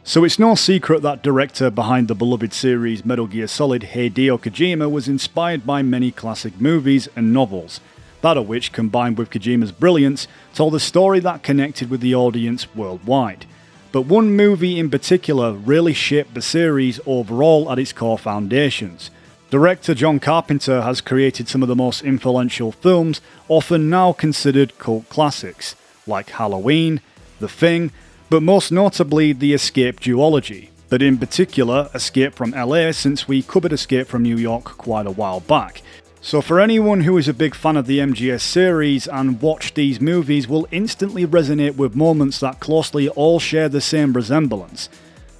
So it's no secret that director behind the beloved series Metal Gear Solid, Hideo Kojima, was inspired by many classic movies and novels, that of which, combined with Kojima's brilliance, told a story that connected with the audience worldwide. But one movie in particular really shaped the series overall at its core foundations. Director John Carpenter has created some of the most influential films, often now considered cult classics, like Halloween, The Thing, but most notably the Escape duology, but in particular Escape from LA, since we covered Escape from New York quite a while back. So for anyone who is a big fan of the MGS series and watched these movies will instantly resonate with moments that closely all share the same resemblance.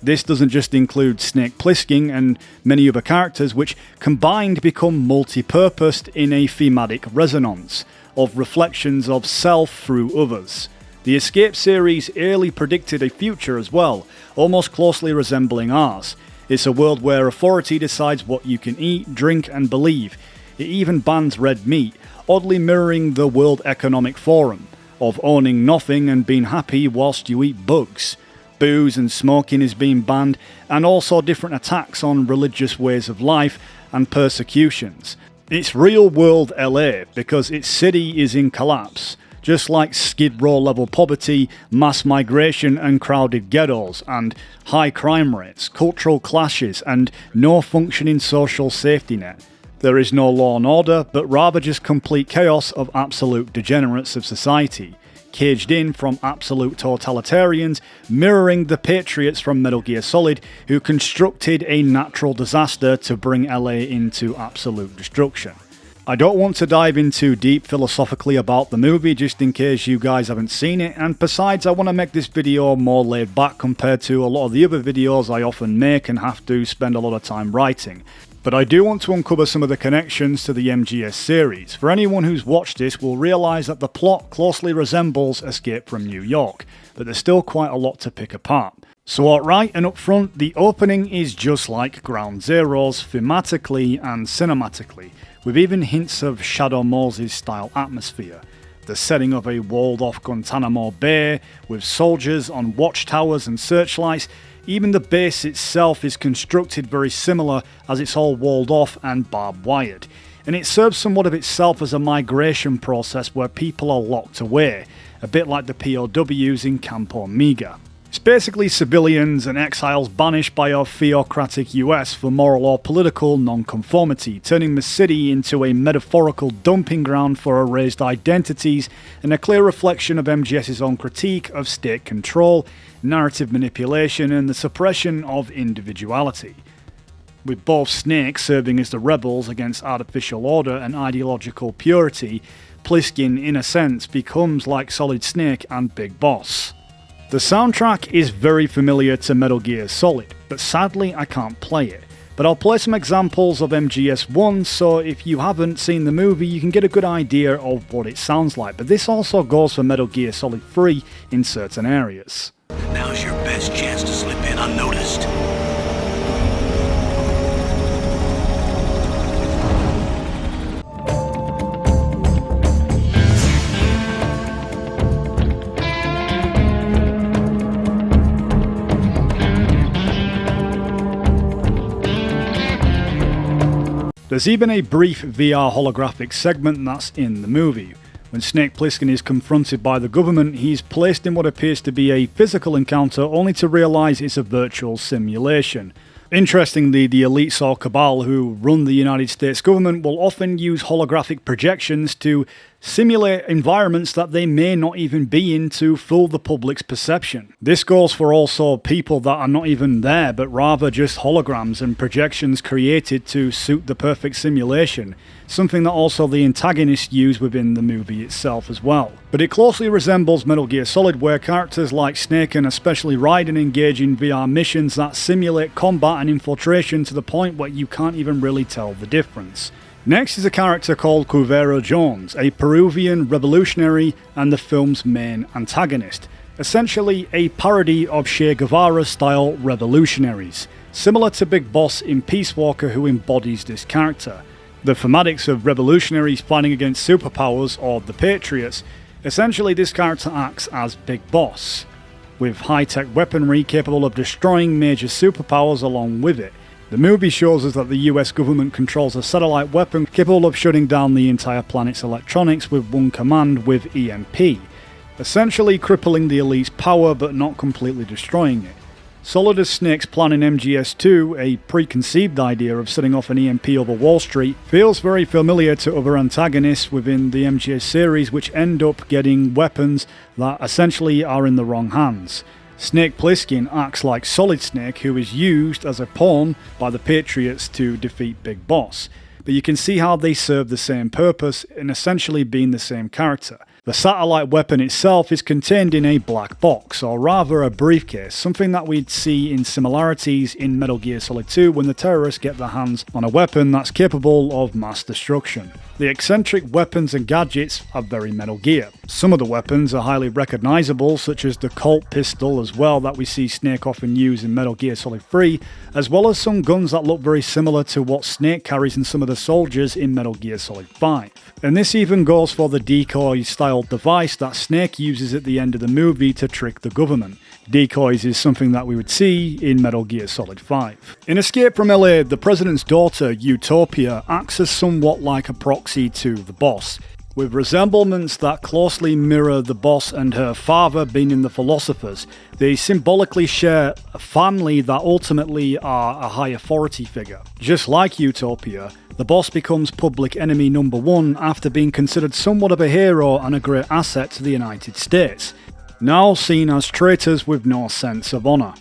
This doesn't just include Snake Plissken and many other characters which combined become multi-purposed in a thematic resonance of reflections of self through others. The Escape series early predicted a future as well, almost closely resembling ours. It's a world where authority decides what you can eat, drink and believe. It even bans red meat, oddly mirroring the World Economic Forum, of owning nothing and being happy whilst you eat bugs. Booze and smoking is being banned, and also different attacks on religious ways of life and persecutions. It's real world LA because its city is in collapse. Just like Skid Row level poverty, mass migration and crowded ghettos, and high crime rates, cultural clashes and no functioning social safety net. There is no law and order, but rather just complete chaos of absolute degenerates of society, caged in from absolute totalitarians, mirroring the Patriots from Metal Gear Solid, who constructed a natural disaster to bring LA into absolute destruction. I don't want to dive in too deep philosophically about the movie just in case you guys haven't seen it, and besides I want to make this video more laid back compared to a lot of the other videos I often make and have to spend a lot of time writing. But I do want to uncover some of the connections to the MGS series. For anyone who's watched this will realise that the plot closely resembles Escape from New York, but there's still quite a lot to pick apart. So outright and up front, the opening is just like Ground Zeroes thematically and cinematically, with even hints of Shadow Moses style atmosphere. The setting of a walled off Guantanamo Bay, with soldiers on watchtowers and searchlights. Even the base itself is constructed very similar, as it's all walled off and barbed wired. And it serves somewhat of itself as a migration process where people are locked away, a bit like the POWs in Camp Omega. It's basically civilians and exiles banished by our theocratic US for moral or political non-conformity, turning the city into a metaphorical dumping ground for erased identities and a clear reflection of MGS's own critique of state control, narrative manipulation and the suppression of individuality. With both Snake serving as the rebels against artificial order and ideological purity, Plissken in a sense becomes like Solid Snake and Big Boss. The soundtrack is very familiar to Metal Gear Solid, but sadly I can't play it. But I'll play some examples of MGS1, so if you haven't seen the movie you can get a good idea of what it sounds like, but this also goes for Metal Gear Solid 3 in certain areas. Now's your best chance to slip in unnoticed. There's even a brief VR holographic segment that's in the movie. When Snake Plissken is confronted by the government, he's placed in what appears to be a physical encounter only to realise it's a virtual simulation. Interestingly, the elites or cabal who run the United States government will often use holographic projections to simulate environments that they may not even be in to fool the public's perception. This goes for also people that are not even there, but rather just holograms and projections created to suit the perfect simulation, something that also the antagonists use within the movie itself as well. But it closely resembles Metal Gear Solid, where characters like Snake and especially Raiden engage in VR missions that simulate combat and infiltration to the point where you can't even really tell the difference. Next is a character called Cuvero Jones, a Peruvian revolutionary and the film's main antagonist, essentially a parody of Che Guevara-style revolutionaries, similar to Big Boss in Peace Walker, who embodies this character. The thematics of revolutionaries fighting against superpowers or the Patriots, essentially this character acts as Big Boss. with high-tech weaponry capable of destroying major superpowers along with it. The movie shows us that the US government controls a satellite weapon capable of shutting down the entire planet's electronics with one command with EMP, essentially crippling the elite's power but not completely destroying it. Solid as Snake's plan in MGS2, a preconceived idea of setting off an EMP over Wall Street, feels very familiar to other antagonists within the MGS series which end up getting weapons that essentially are in the wrong hands. Snake Plissken acts like Solid Snake, who is used as a pawn by the Patriots to defeat Big Boss, but you can see how they serve the same purpose in essentially being the same character. The satellite weapon itself is contained in a black box, or rather a briefcase, something that we'd see in similarities in Metal Gear Solid 2 when the terrorists get their hands on a weapon that's capable of mass destruction. The eccentric weapons and gadgets are very Metal Gear. Some of the weapons are highly recognisable, such as the Colt pistol as well that we see Snake often use in Metal Gear Solid 3, as well as some guns that look very similar to what Snake carries in some of the soldiers in Metal Gear Solid 5. And this even goes for the decoy-style device that Snake uses at the end of the movie to trick the government. Decoys is something that we would see in Metal Gear Solid 5. In Escape from LA, the president's daughter, Utopia, acts as somewhat like a proxy to the boss, with resemblements that closely mirror the boss and her father being in the Philosophers. They symbolically share a family that ultimately are a high authority figure. Just like Utopia, the boss becomes public enemy number one after being considered somewhat of a hero and a great asset to the United States, now seen as traitors with no sense of honour.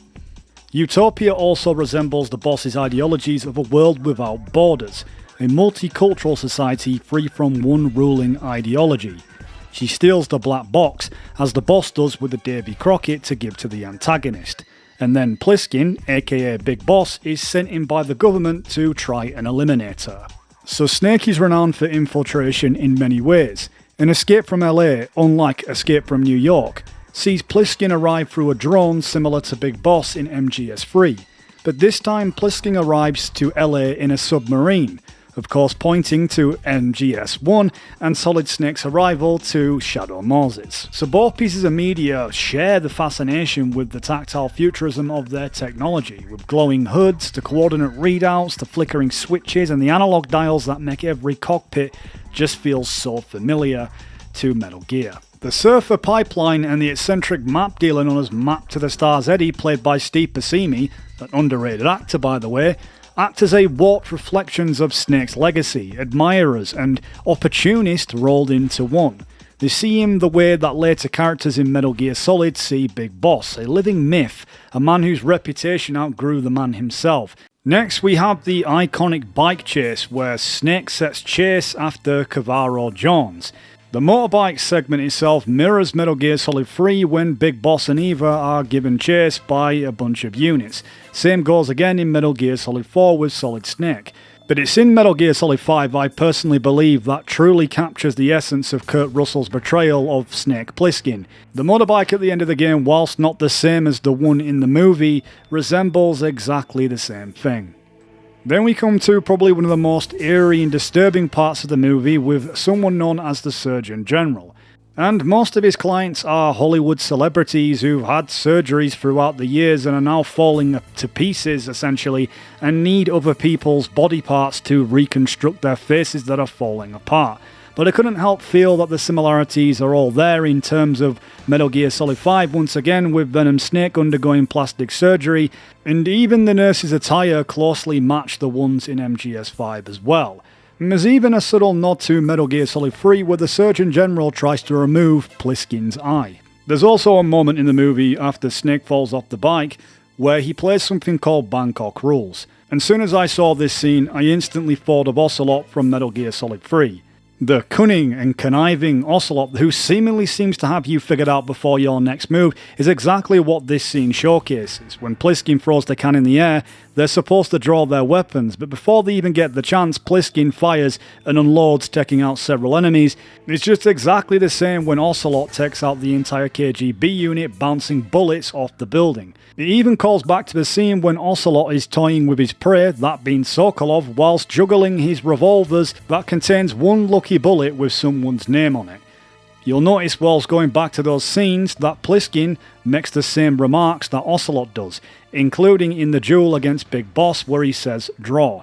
Utopia also resembles the boss's ideologies of a world without borders, a multicultural society free from one ruling ideology. She steals the black box, as the boss does with the Davy Crockett, to give to the antagonist. And then Plissken, aka Big Boss, is sent in by the government to try and eliminate her. So Snake is renowned for infiltration in many ways. In Escape from LA, unlike Escape from New York, sees Plissken arrive through a drone similar to Big Boss in MGS3. But this time Plissken arrives to LA in a submarine, of course pointing to MGS1 and Solid Snake's arrival to Shadow Moses. So both pieces of media share the fascination with the tactile futurism of their technology, with glowing hoods, the coordinate readouts, the flickering switches and the analog dials that make every cockpit just feel so familiar to Metal Gear. The Surfer Pipeline and the eccentric map dealer known as Map to the Stars Eddie, played by Steve Buscemi, an underrated actor by the way, act as a warped reflections of Snake's legacy, admirers and opportunists rolled into one. They see him the way that later characters in Metal Gear Solid see Big Boss, a living myth, a man whose reputation outgrew the man himself. Next we have the iconic bike chase where Snake sets chase after Cavaro Jones. The motorbike segment itself mirrors Metal Gear Solid 3 when Big Boss and Eva are given chase by a bunch of units. Same goes again in Metal Gear Solid 4 with Solid Snake. But it's in Metal Gear Solid 5 I personally believe that truly captures the essence of Kurt Russell's portrayal of Snake Plissken. The motorbike at the end of the game, whilst not the same as the one in the movie, resembles exactly the same thing. Then we come to probably one of the most eerie and disturbing parts of the movie with someone known as the Surgeon General. And most of his clients are Hollywood celebrities who've had surgeries throughout the years and are now falling to pieces essentially and need other people's body parts to reconstruct their faces that are falling apart. But I couldn't help feel that the similarities are all there in terms of Metal Gear Solid 5 once again with Venom Snake undergoing plastic surgery, and even the nurse's attire closely matched the ones in MGS5 as well. And there's even a subtle nod to Metal Gear Solid 3 where the Surgeon General tries to remove Plissken's eye. There's also a moment in the movie after Snake falls off the bike where he plays something called Bangkok Rules. And soon as I saw this scene, I instantly thought of Ocelot from Metal Gear Solid 3. The cunning and conniving Ocelot, who seemingly seems to have you figured out before your next move, is exactly what this scene showcases. When Plissken throws the can in the air, they're supposed to draw their weapons, but before they even get the chance, Plissken fires and unloads, taking out several enemies. It's just exactly the same when Ocelot takes out the entire KGB unit, bouncing bullets off the building. It even calls back to the scene when Ocelot is toying with his prey, that being Sokolov, whilst juggling his revolvers that contains one lucky bullet with someone's name on it. You'll notice whilst going back to those scenes that Plissken makes the same remarks that Ocelot does, including in the duel against Big Boss where he says, "draw."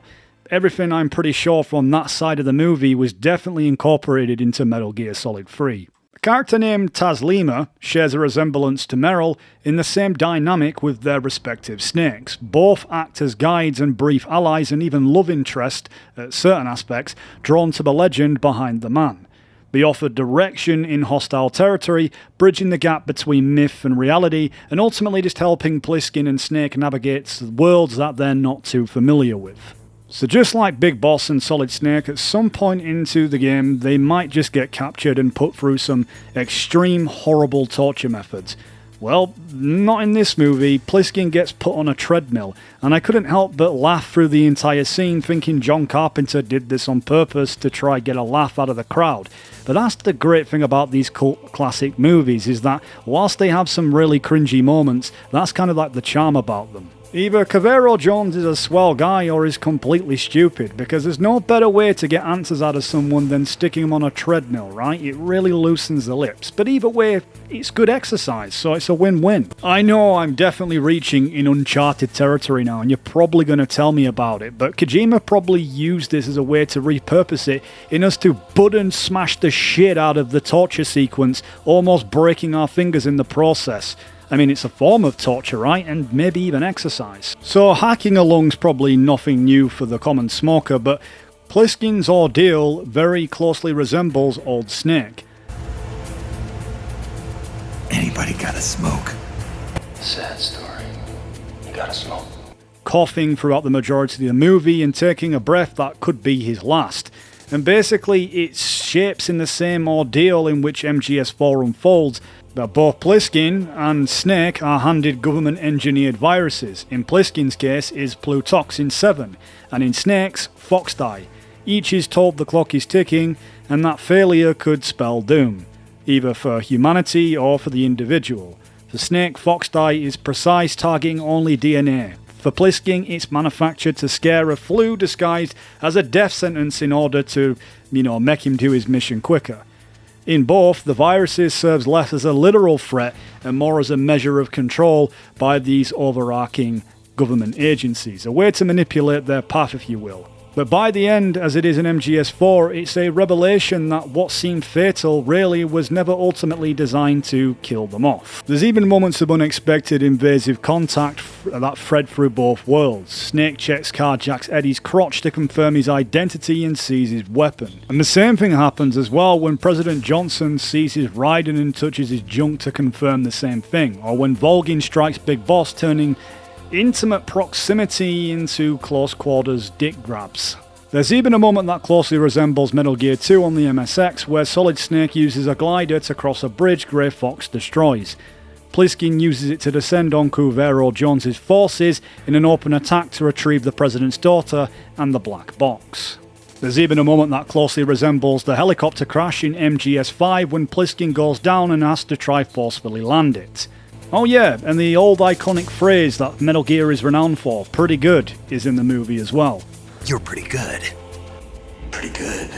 Everything I'm pretty sure from that side of the movie was definitely incorporated into Metal Gear Solid 3. A character named Taslima shares a resemblance to Meryl in the same dynamic with their respective snakes. Both act as guides and brief allies and even love interest, at certain aspects, drawn to the legend behind the man. They offer direction in hostile territory, bridging the gap between myth and reality, and ultimately just helping Plissken and Snake navigate worlds that they're not too familiar with. So just like Big Boss and Solid Snake, at some point into the game, they might just get captured and put through some extreme, horrible torture methods. Well, not in this movie. Plissken gets put on a treadmill, and I couldn't help but laugh through the entire scene, thinking John Carpenter did this on purpose to try get a laugh out of the crowd. But that's the great thing about these cult classic movies, is that whilst they have some really cringy moments, that's kind of like the charm about them. Either Cavero Jones is a swell guy or is completely stupid, because there's no better way to get answers out of someone than sticking them on a treadmill, right? It really loosens the lips. But either way, it's good exercise, so it's a win-win. I know I'm definitely reaching in uncharted territory now, and you're probably going to tell me about it, but Kojima probably used this as a way to repurpose it in us to button smash the shit out of the torture sequence, almost breaking our fingers in the process. I mean, it's a form of torture, right? And maybe even exercise. So hacking a lung's probably nothing new for the common smoker, but Plissken's ordeal very closely resembles Old Snake. Anybody gotta smoke? Sad story. You gotta smoke. Coughing throughout the majority of the movie and taking a breath that could be his last. And basically, it shapes in the same ordeal in which MGS4 unfolds, that both Plissken and Snake are handed government-engineered viruses. In Plissken's case is Plutoxin 7, and in Snake's, Foxdie. Each is told the clock is ticking, and that failure could spell doom, either for humanity or for the individual. For Snake, Foxdie is precise, targeting only DNA. For Plissken, it's manufactured to scare a flu disguised as a death sentence in order to, make him do his mission quicker. In both, the viruses serves less as a literal threat and more as a measure of control by these overarching government agencies, a way to manipulate their path, if you will. But by the end, as it is in MGS4, it's a revelation that what seemed fatal really was never ultimately designed to kill them off. There's even moments of unexpected invasive contact that thread through both worlds. Snake checks carjacks Eddie's crotch to confirm his identity and sees his weapon. And the same thing happens as well when President Johnson seizes Raiden and touches his junk to confirm the same thing, or when Volgin strikes Big Boss, turning intimate proximity into close quarters dick grabs. There's even a moment that closely resembles Metal Gear 2 on the MSX, where Solid Snake uses a glider to cross a bridge Grey Fox destroys. Plissken uses it to descend on Cavero Jones's forces in an open attack to retrieve the President's daughter and the black box. There's even a moment that closely resembles the helicopter crash in MGS5 when Plissken goes down and has to try forcefully land it. Oh yeah, and the old iconic phrase that Metal Gear is renowned for, "pretty good," is in the movie as well. You're pretty good. Pretty good.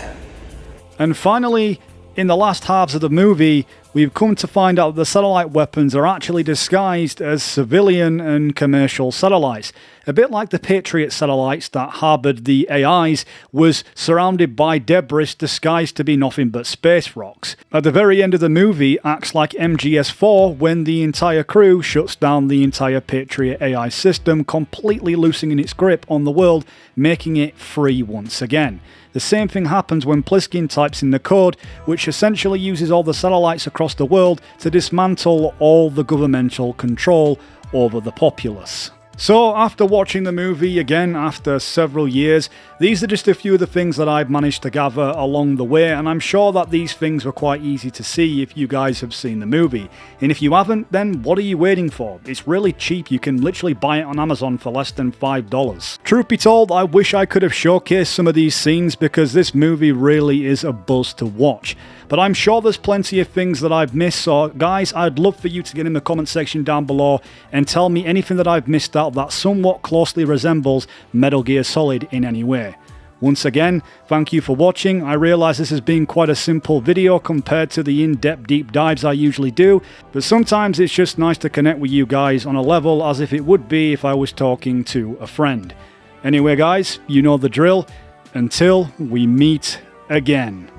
And finally, in the last halves of the movie, we've come to find out that the satellite weapons are actually disguised as civilian and commercial satellites. A bit like the Patriot satellites that harboured the AIs was surrounded by debris disguised to be nothing but space rocks. At the very end of the movie acts like MGS4 when the entire crew shuts down the entire Patriot AI system, completely loosening its grip on the world, making it free once again. The same thing happens when Plissken types in the code, which essentially uses all the satellites across the world to dismantle all the governmental control over the populace. So, after watching the movie again after several years, these are just a few of the things that I've managed to gather along the way, and I'm sure that these things were quite easy to see if you guys have seen the movie. And if you haven't, then what are you waiting for? It's really cheap, you can literally buy it on Amazon for less than $5. Truth be told, I wish I could have showcased some of these scenes because this movie really is a buzz to watch. But I'm sure there's plenty of things that I've missed, so guys, I'd love for you to get in the comment section down below and tell me anything that I've missed out that somewhat closely resembles Metal Gear Solid in any way. Once again, thank you for watching. I realise this has been quite a simple video compared to the in-depth deep dives I usually do, but sometimes it's just nice to connect with you guys on a level as if it would be if I was talking to a friend. Anyway guys, you know the drill. Until we meet again.